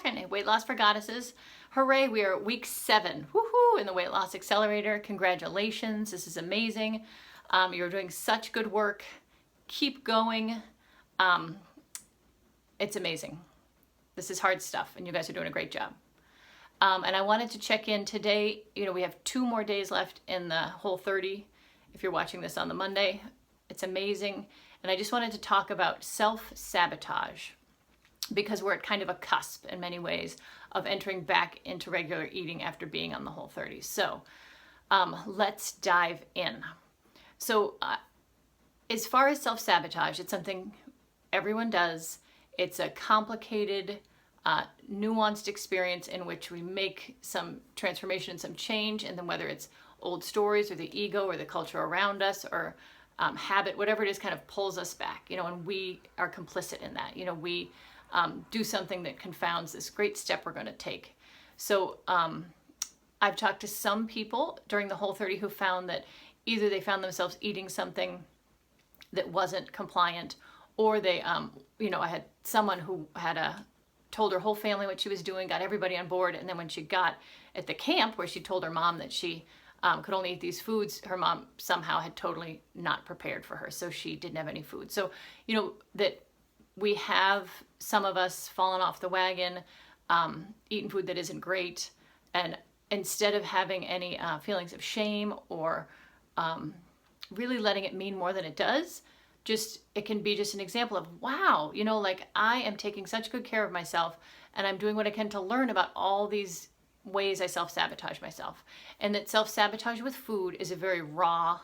second, Weight Loss for Goddesses. Hooray, we are at week 7. Woohoo! In the Weight Loss Accelerator. Congratulations. This is amazing. You're doing such good work. Keep going. It's amazing. This is hard stuff, and you guys are doing a great job. And I wanted to check in today. You know, we have 2 more days left in the whole 30. If you're watching this on the Monday, it's amazing. And I just wanted to talk about self-sabotage, because we're at kind of a cusp in many ways of entering back into regular eating after being on the whole 30. So let's dive in. So as far as self-sabotage, it's something everyone does. It's a complicated, nuanced experience in which we make some transformation, some change, and then whether it's old stories or the ego or the culture around us or habit, whatever it is, kind of pulls us back, you know, and we are complicit in that. You know, we do something that confounds this great step we're going to take. So I've talked to some people during the whole 30 who found that either they found themselves eating something that wasn't compliant, or they, you know, I had someone who had told her whole family what she was doing, got everybody on board, and then when she got at the camp where she told her mom that she could only eat these foods, her mom somehow had totally not prepared for her, so she didn't have any food. So, you know, that we have, some of us, fallen off the wagon, eaten food that isn't great, and instead of having any feelings of shame or really letting it mean more than it does, just, it can be just an example of, wow, you know, like, I am taking such good care of myself, and I'm doing what I can to learn about all these ways I self-sabotage myself. And that self-sabotage with food is a very raw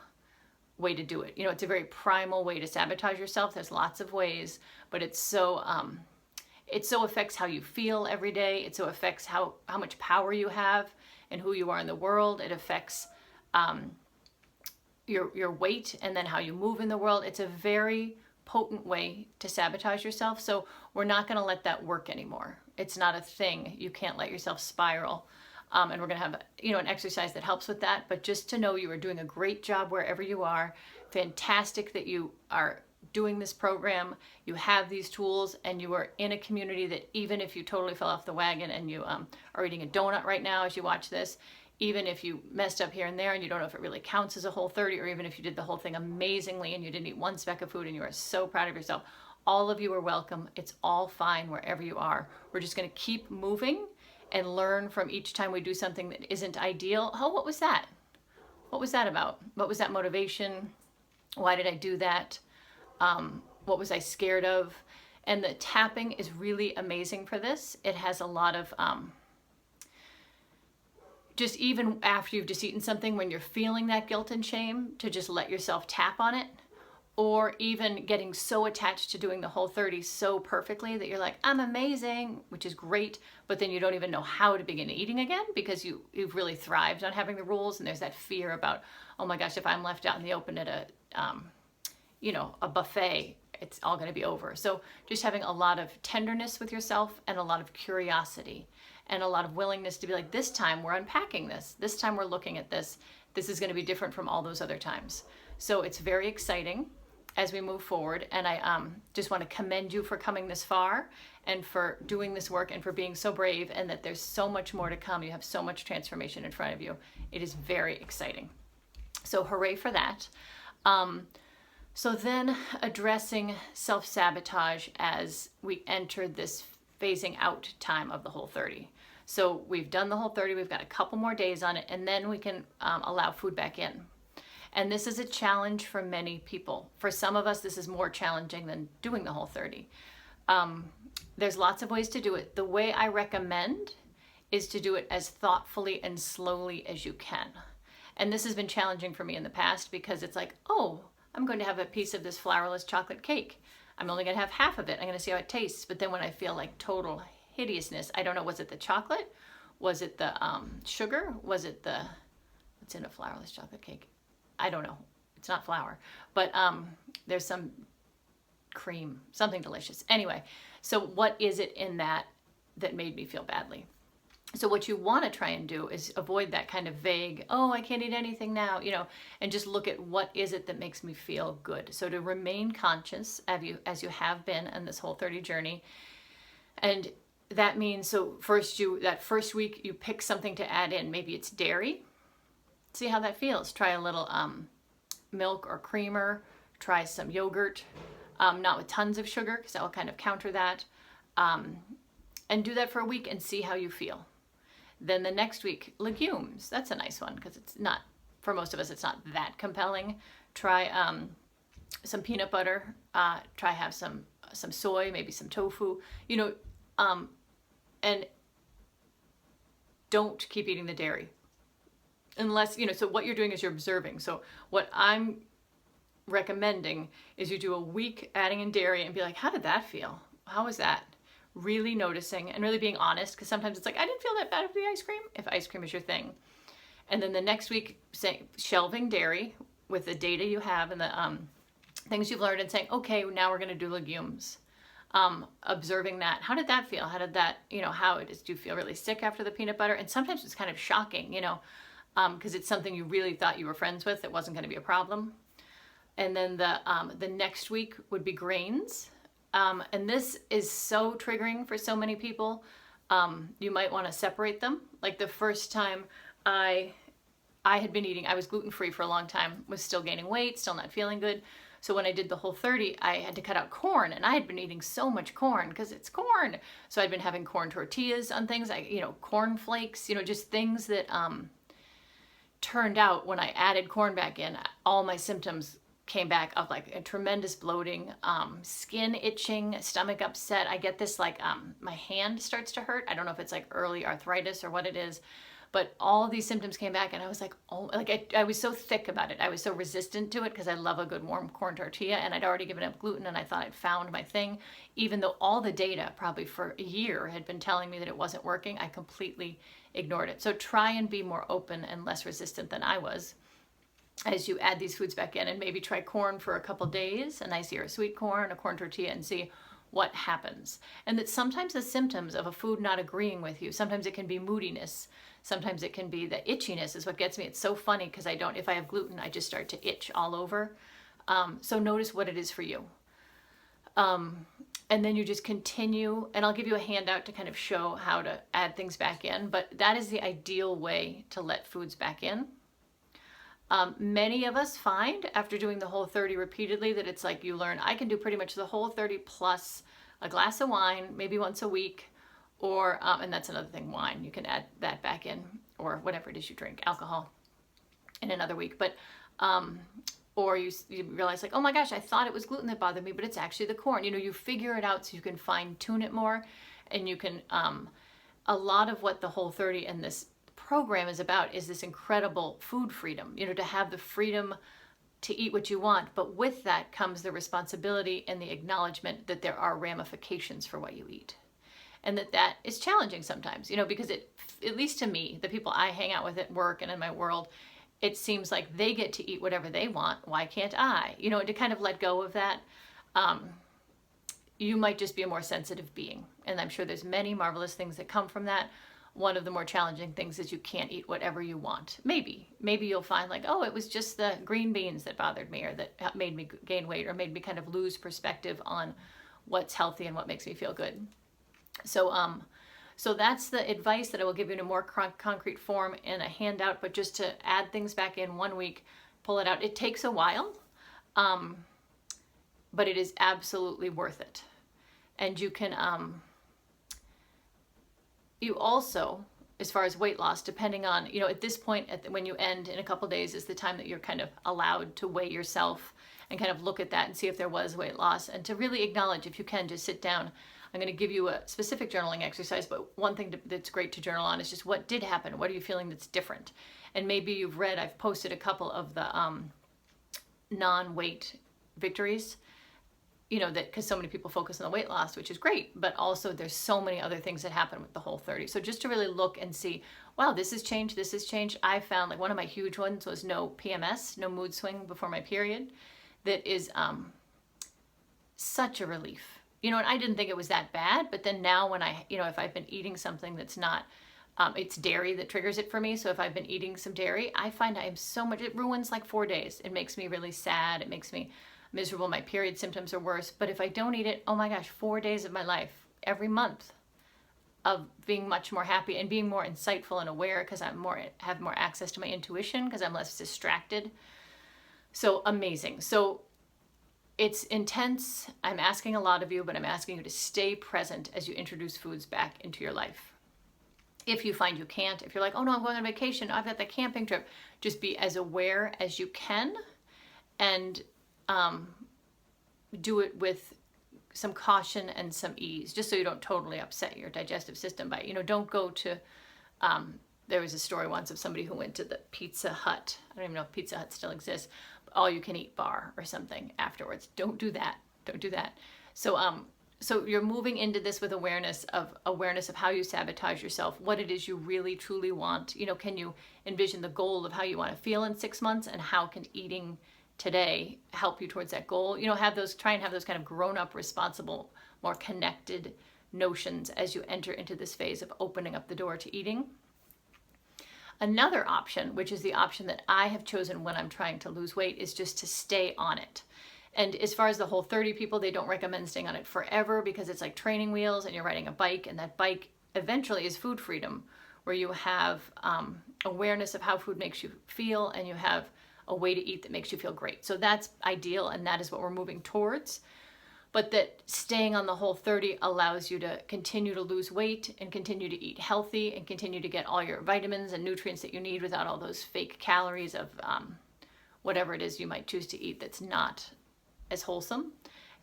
way to do it. You know, it's a very primal way to sabotage yourself. There's lots of ways, but it so affects how you feel every day. It so affects how much power you have and who you are in the world. It affects your weight and then how you move in the world. It's a very potent way to sabotage yourself. So we're not going to let that work anymore. It's not a thing. You can't let yourself spiral. And we're going to have, you know, an exercise that helps with that. But just to know you are doing a great job wherever you are. Fantastic that you are doing this program. You have these tools, and you are in a community that, even if you totally fell off the wagon and you are eating a donut right now as you watch this, even if you messed up here and there and you don't know if it really counts as a whole 30, or even if you did the whole thing amazingly and you didn't eat one speck of food and you are so proud of yourself, all of you are welcome. It's all fine wherever you are. We're just going to keep moving and learn from each time we do something that isn't ideal. Oh, what was that? What was that about? What was that motivation? Why did I do that? What was I scared of? And the tapping is really amazing for this. It has a lot of, just even after you've just eaten something, when you're feeling that guilt and shame, to just let yourself tap on it. Or even getting so attached to doing the whole 30 so perfectly that you're like, I'm amazing, which is great, but then you don't even know how to begin eating again, because you've really thrived on having the rules, and there's that fear about, oh my gosh, if I'm left out in the open at a, you know, a buffet, it's all going to be over. So just having a lot of tenderness with yourself and a lot of curiosity and a lot of willingness to be like, this time we're unpacking this. This time we're looking at this. This is going to be different from all those other times. So it's very exciting as we move forward. And I just want to commend you for coming this far and for doing this work and for being so brave, and that there's so much more to come. You have so much transformation in front of you. It is very exciting. So hooray for that. So then addressing self-sabotage as we enter this phasing out time of the whole 30. So we've done the whole 30, we've got a couple more days on it, and then we can allow food back in. And this is a challenge for many people. For some of us, this is more challenging than doing the whole 30. There's lots of ways to do it. The way I recommend is to do it as thoughtfully and slowly as you can. And this has been challenging for me in the past, because it's like, oh, I'm going to have a piece of this flourless chocolate cake. I'm only going to have half of it. I'm going to see how it tastes. But then when I feel like total hideousness, I don't know, was it the chocolate? Was it the sugar? Was it the, what's in a flourless chocolate cake? I don't know. It's not flour, but there's some cream, something delicious. Anyway, so what is it in that made me feel badly? So what you want to try and do is avoid that kind of vague, oh, I can't eat anything now, you know, and just look at what is it that makes me feel good. So to remain conscious as you have been in this whole 30 journey, and that means, so that first week you pick something to add in. Maybe it's dairy. See how that feels. Try a little milk or creamer. Try some yogurt, not with tons of sugar because that will kind of counter that. And do that for a week and see how you feel. Then the next week, legumes. That's a nice one because it's not, for most of us, it's not that compelling. Try some peanut butter. Try have some soy, maybe some tofu. And don't keep eating the dairy. Unless, so what you're doing is you're observing. So what I'm recommending is you do a week adding in dairy and be like, how did that feel? How was that? Really noticing and really being honest, because sometimes it's like, I didn't feel that bad with the ice cream, if ice cream is your thing. And then the next week, shelving dairy with the data you have and the things you've learned and saying, okay, now we're going to do legumes. Observing that. How did that feel? How did that, how it is? Do you feel really sick after the peanut butter? And sometimes it's kind of shocking, because it's something you really thought you were friends with. It wasn't going to be a problem. And then the next week would be grains. And this is so triggering for so many people. You might want to separate them. Like the first time I had been eating, I was gluten-free for a long time, was still gaining weight, still not feeling good. So when I did the Whole30, I had to cut out corn, and I had been eating so much corn because it's corn. So I'd been having corn tortillas on things, corn flakes, just things that turned out when I added corn back in, all my symptoms came back of like a tremendous bloating, skin itching, stomach upset. I get this my hand starts to hurt. I don't know if it's like early arthritis or what it is, but all these symptoms came back and I was like, oh, I was so thick about it. I was so resistant to it because I love a good warm corn tortilla and I'd already given up gluten and I thought I'd found my thing. Even though all the data probably for a year had been telling me that it wasn't working, I completely ignored it. So try and be more open and less resistant than I was as you add these foods back in, and maybe try corn for a couple days, a nice ear of sweet corn, a corn tortilla, and see what happens. And that sometimes the symptoms of a food not agreeing with you, sometimes it can be moodiness, sometimes it can be the itchiness is what gets me. It's so funny because if I have gluten, I just start to itch all over. So notice what it is for you. And then you just continue, and I'll give you a handout to kind of show how to add things back in, but that is the ideal way to let foods back in. Many of us find after doing the Whole30 repeatedly that it's like you learn, I can do pretty much the Whole30 plus a glass of wine, maybe once a week, or, and that's another thing, wine, you can add that back in, or whatever it is you drink, alcohol, in another week. But, or you realize like, oh my gosh, I thought it was gluten that bothered me, but it's actually the corn. You figure it out so you can fine tune it more, and you can, a lot of what the Whole30 and this program is about is this incredible food freedom, to have the freedom to eat what you want, but with that comes the responsibility and the acknowledgement that there are ramifications for what you eat. And that is challenging sometimes, because at least to me, the people I hang out with at work and in my world, it seems like they get to eat whatever they want. Why can't I? To kind of let go of that. You might just be a more sensitive being. And I'm sure there's many marvelous things that come from that. One of the more challenging things is you can't eat whatever you want. Maybe you'll find like, oh, it was just the green beans that bothered me or that made me gain weight or made me kind of lose perspective on what's healthy and what makes me feel good. So that's the advice that I will give you in a more concrete form in a handout, but just to add things back in 1 week, pull it out. It takes a while, but it is absolutely worth it. And you can, you also, as far as weight loss, depending on, at this point, when you end in a couple days is the time that you're kind of allowed to weigh yourself and kind of look at that and see if there was weight loss, and to really acknowledge, if you can, just sit down. I'm going to give you a specific journaling exercise, but one thing that's great to journal on is just what did happen. What are you feeling that's different? And maybe you've read, I've posted a couple of the non-weight victories, that because so many people focus on the weight loss, which is great, but also there's so many other things that happen with the Whole30. So just to really look and see, wow, this has changed, this has changed. I found like one of my huge ones was no PMS, no mood swing before my period. That is such a relief. And I didn't think it was that bad, but then now when if I've been eating something that's not, it's dairy that triggers it for me. So if I've been eating some dairy, I find I am so much, it ruins like 4 days. It makes me really sad. It makes me miserable. My period symptoms are worse. But if I don't eat it, oh my gosh, 4 days of my life, every month, of being much more happy and being more insightful and aware because have more access to my intuition because I'm less distracted. So amazing. So it's intense. I'm asking a lot of you, but I'm asking you to stay present as you introduce foods back into your life. If you find you can't, if you're like, oh no, I'm going on vacation, I've got the camping trip, just be as aware as you can and do it with some caution and some ease, just so you don't totally upset your digestive system by, don't go to, there was a story once of somebody who went to the Pizza Hut. I don't even know if Pizza Hut still exists, but all you can eat bar or something afterwards. Don't do that. Don't do that. So you're moving into this with awareness of how you sabotage yourself, what it is you really truly want. Can you envision the goal of how you want to feel in 6 months, and how can eating today help you towards that goal? Try and have those kind of grown-up, responsible, more connected notions as you enter into this phase of opening up the door to eating. Another option, which is the option that I have chosen when I'm trying to lose weight, is just to stay on it. And as far as the Whole30 people, they don't recommend staying on it forever because it's like training wheels and you're riding a bike, and that bike eventually is food freedom, where you have awareness of how food makes you feel and you have a way to eat that makes you feel great. So that's ideal, and that is what we're moving towards. But that staying on the Whole30 allows you to continue to lose weight and continue to eat healthy and continue to get all your vitamins and nutrients that you need without all those fake calories of whatever it is you might choose to eat that's not as wholesome.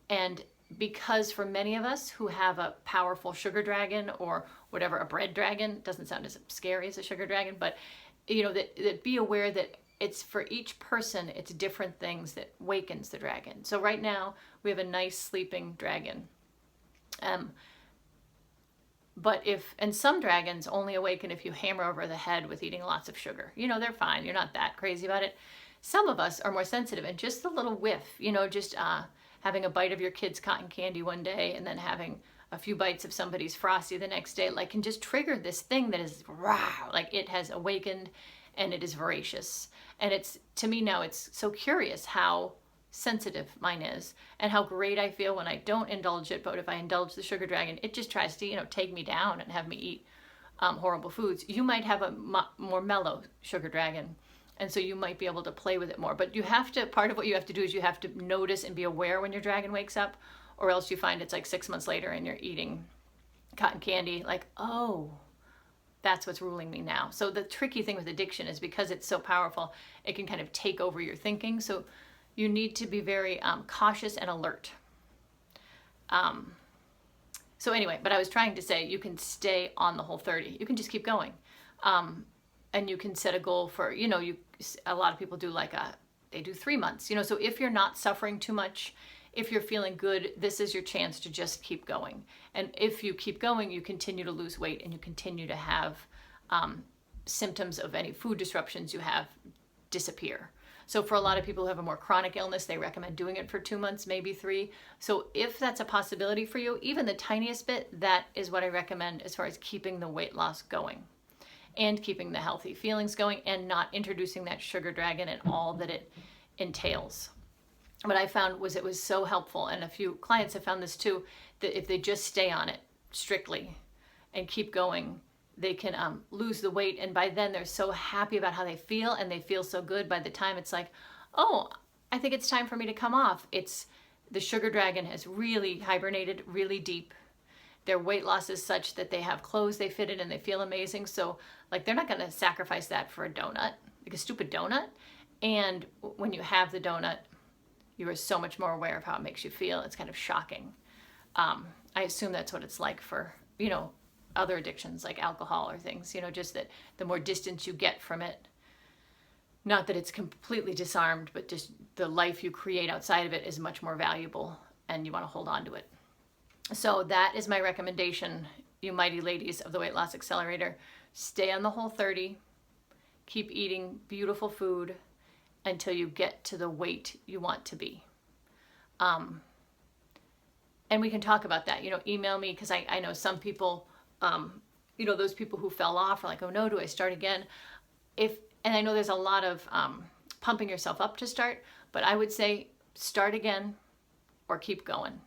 And because for many of us who have a powerful sugar dragon, or whatever, a bread dragon, doesn't sound as scary as a sugar dragon, but that be aware that it's for each person, it's different things that wakens the dragon. So right now we have a nice sleeping dragon. And some dragons only awaken if you hammer over the head with eating lots of sugar. They're fine. You're not that crazy about it. Some of us are more sensitive, and just a little whiff, just having a bite of your kid's cotton candy one day and then having a few bites of somebody's Frosty the next day, can just trigger this thing that is it has awakened, and it is voracious. And to me now, it's so curious how sensitive mine is and how great I feel when I don't indulge it. But if I indulge the sugar dragon, it just tries to, take me down and have me eat horrible foods. You might have a more mellow sugar dragon, and so you might be able to play with it more. But part of what you have to do is you have to notice and be aware when your dragon wakes up, or else you find it's like 6 months later and you're eating cotton candy, oh, that's what's ruling me now. So the tricky thing with addiction is because it's so powerful, it can kind of take over your thinking. So you need to be very cautious and alert. So anyway, but I was trying to say you can stay on the Whole30. You can just keep going. And you can set a goal for, a lot of people do they do 3 months. So if you're not suffering too much, if you're feeling good, this is your chance to just keep going. And if you keep going, you continue to lose weight and you continue to have symptoms of any food disruptions you have disappear. So for a lot of people who have a more chronic illness, they recommend doing it for 2 months, maybe 3. So if that's a possibility for you, even the tiniest bit, that is what I recommend as far as keeping the weight loss going and keeping the healthy feelings going and not introducing that sugar dragon and all that it entails. What I found was it was so helpful, and a few clients have found this too, that if they just stay on it strictly and keep going, they can lose the weight. And by then they're so happy about how they feel, and they feel so good. By the time it's oh, I think it's time for me to come off. The sugar dragon has really hibernated really deep. Their weight loss is such that they have clothes they fit in and they feel amazing. So they're not going to sacrifice that for a donut, a stupid donut. And when you have the donut, you are so much more aware of how it makes you feel. It's kind of shocking. I assume that's what it's like for, other addictions like alcohol or things, just that the more distance you get from it, not that it's completely disarmed, but just the life you create outside of it is much more valuable, and you want to hold on to it. So that is my recommendation, you mighty ladies of the Weight Loss Accelerator. Stay on the Whole30, keep eating beautiful food until you get to the weight you want to be. And we can talk about that, email me, because I know some people, those people who fell off are like, oh no, do I start again? And I know there's a lot of pumping yourself up to start, but I would say start again or keep going,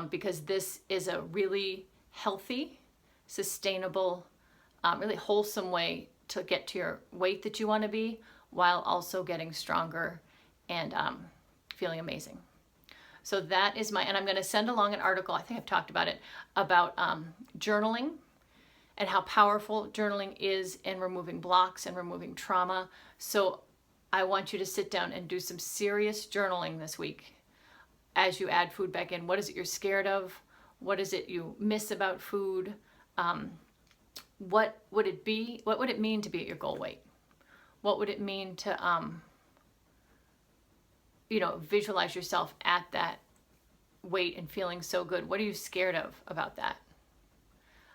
because this is a really healthy, sustainable, really wholesome way to get to your weight that you want to be while also getting stronger and feeling amazing. So that is and I'm going to send along an article, I think I've talked about it, about journaling and how powerful journaling is in removing blocks and removing trauma. So I want you to sit down and do some serious journaling this week as you add food back in. What is it you're scared of? What is it you miss about food? What would it be? What would it mean to be at your goal weight? What would it mean to, visualize yourself at that weight and feeling so good? What are you scared of about that?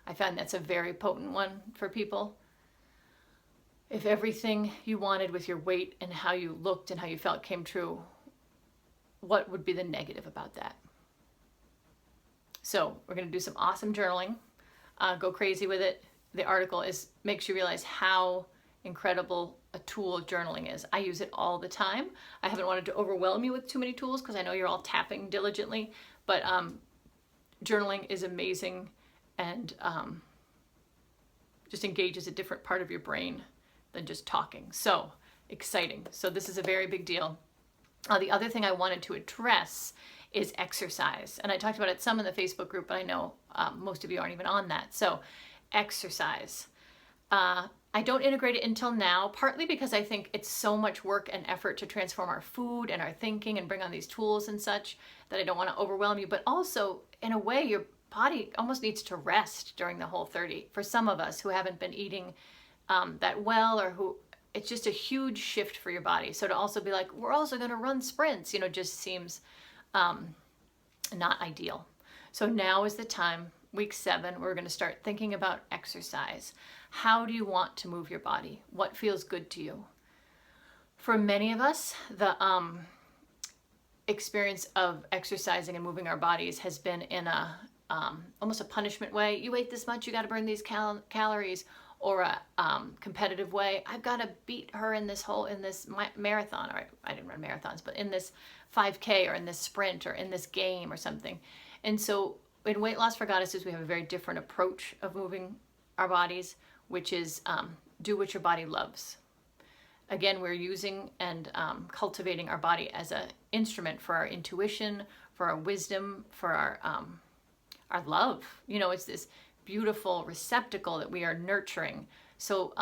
I find that's a very potent one for people. If everything you wanted with your weight and how you looked and how you felt came true, what would be the negative about that? So we're going to do some awesome journaling. Go crazy with it. The article makes you realize how incredible a tool journaling is. I use it all the time. I haven't wanted to overwhelm you with too many tools because I know you're all tapping diligently, but journaling is amazing and just engages a different part of your brain than just talking. So exciting. So this is a very big deal. The other thing I wanted to address is exercise. And I talked about it some in the Facebook group, but I know most of you aren't even on that. So exercise. I don't integrate it until now, partly because I think it's so much work and effort to transform our food and our thinking and bring on these tools and such that I don't want to overwhelm you. But also, in a way, your body almost needs to rest during the Whole30. For some of us who haven't been eating that well, or who it's just a huge shift for your body. So to also be like, we're also going to run sprints, just seems not ideal. So now is the time, week 7, we're going to start thinking about exercise. How do you want to move your body? What feels good to you? For many of us, the experience of exercising and moving our bodies has been in a almost a punishment way. You ate this much, you got to burn these calories. Or a competitive way. I've got to beat her in this marathon, or I didn't run marathons, but in this 5K or in this sprint or in this game or something. And so in Weight Loss for Goddesses, we have a very different approach of moving our bodies, which is do what your body loves. Again, we're using and cultivating our body as an instrument for our intuition, for our wisdom, for our love. It's this beautiful receptacle that we are nurturing. So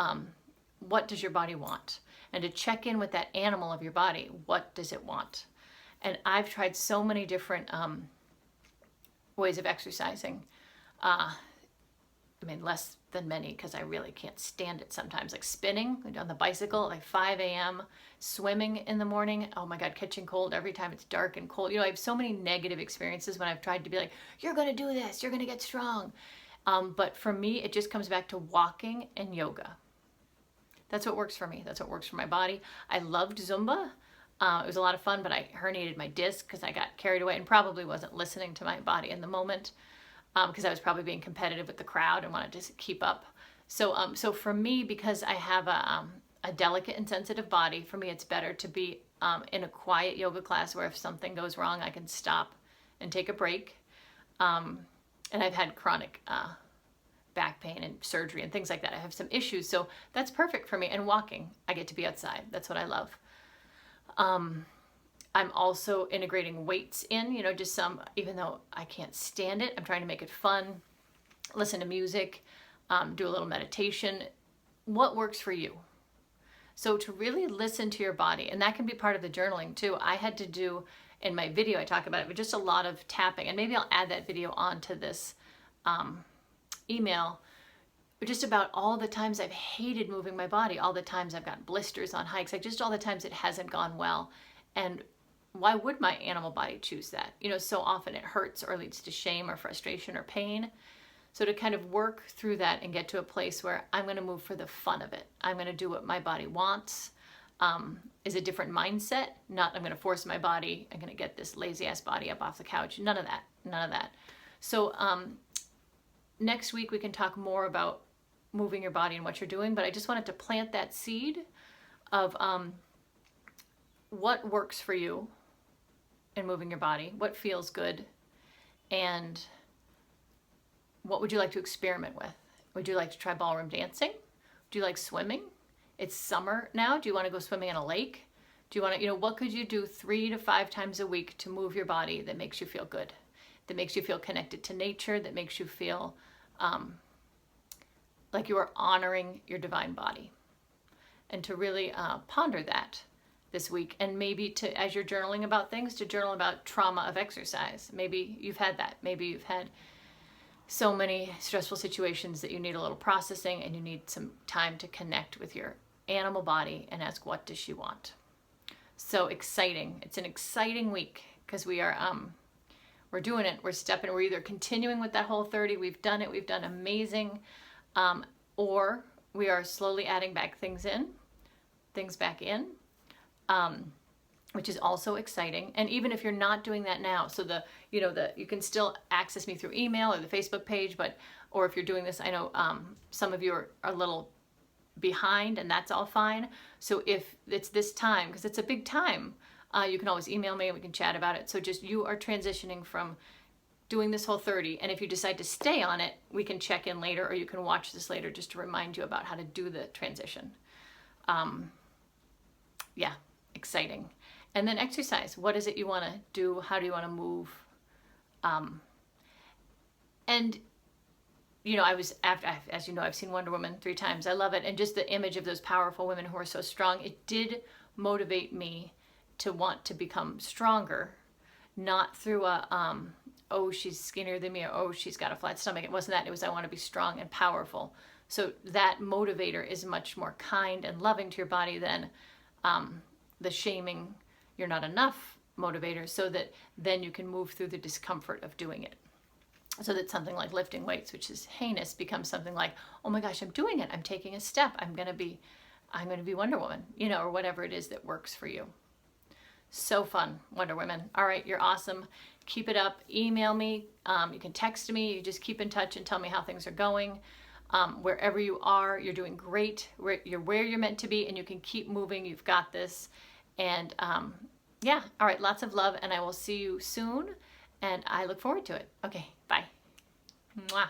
what does your body want? And to check in with that animal of your body, what does it want? And I've tried so many different ways of exercising. Less than many, because I really can't stand it sometimes. Like spinning on the bicycle at like 5 a.m., swimming in the morning. Oh my God, catching cold every time it's dark and cold. I have so many negative experiences when I've tried to be like, you're going to do this, you're going to get strong. But for me, it just comes back to walking and yoga. That's what works for me. That's what works for my body. I loved Zumba. It was a lot of fun, but I herniated my disc because I got carried away and probably wasn't listening to my body in the moment because I was probably being competitive with the crowd and wanted to keep up. So for me, because I have a delicate and sensitive body, for me, it's better to be in a quiet yoga class where if something goes wrong, I can stop and take a break. And I've had chronic back pain and surgery and things like that. I have some issues, so that's perfect for me. And walking, I get to be outside. That's what I love. I'm also integrating weights in, just some, even though I can't stand it, I'm trying to make it fun, listen to music, do a little meditation. What works for you? So to really listen to your body, and that can be part of the journaling too. I had to do, in my video I talk about it, but just a lot of tapping, and maybe I'll add that video onto this email, but just about all the times I've hated moving my body, all the times I've got blisters on hikes, like just all the times it hasn't gone well. And why would my animal body choose that? So often it hurts or leads to shame or frustration or pain. So to kind of work through that and get to a place where I'm going to move for the fun of it. I'm going to do what my body wants. Is a different mindset. Not I'm going to force my body. I'm going to get this lazy ass body up off the couch. None of that. None of that. So next week we can talk more about moving your body and what you're doing. But I just wanted to plant that seed of what works for you in moving your body, what feels good, and what would you like to experiment with? Would you like to try ballroom dancing? Do you like swimming? It's summer now. Do you want to go swimming in a lake? Do you want to, what could you do 3 to 5 times a week to move your body that makes you feel good, that makes you feel connected to nature, that makes you feel like you are honoring your divine body? And to really ponder that this week, and maybe to, as you're journaling about things, to journal about trauma of exercise. Maybe you've had that. Maybe you've had so many stressful situations that you need a little processing, and you need some time to connect with your animal body and ask, what does she want? So exciting. It's an exciting week because we are we're doing it. We're stepping. We're either continuing with that whole 30. We've done it. We've done amazing, or we are slowly adding back things back in, which is also exciting. And even if you're not doing that now, so you can still access me through email or the Facebook page, or if you're doing this, I know some of you are a little behind, and that's all fine. So if it's this time, because it's a big time, you can always email me and we can chat about it. So just, you are transitioning from doing this whole 30, and if you decide to stay on it, we can check in later, or you can watch this later just to remind you about how to do the transition. Yeah, exciting. And then exercise. What is it you want to do? How do you want to move? And I was, as you know, I've seen Wonder Woman 3 times. I love it. And just the image of those powerful women who are so strong, it did motivate me to want to become stronger, not through a, oh, she's skinnier than me, or oh, she's got a flat stomach. It wasn't that. It was, I want to be strong and powerful. So that motivator is much more kind and loving to your body than the shaming, you're not enough motivator, so that then you can move through the discomfort of doing it. So that something like lifting weights, which is heinous, becomes something like, oh my gosh, I'm doing it. I'm taking a step. I'm going to be Wonder Woman, or whatever it is that works for you. So fun, Wonder Women. All right, you're awesome. Keep it up. Email me. You can text me. You just keep in touch and tell me how things are going. Wherever you are, you're doing great. You're where you're meant to be, and you can keep moving. You've got this. And yeah, all right, lots of love, and I will see you soon, and I look forward to it. Okay, bye. Mwah.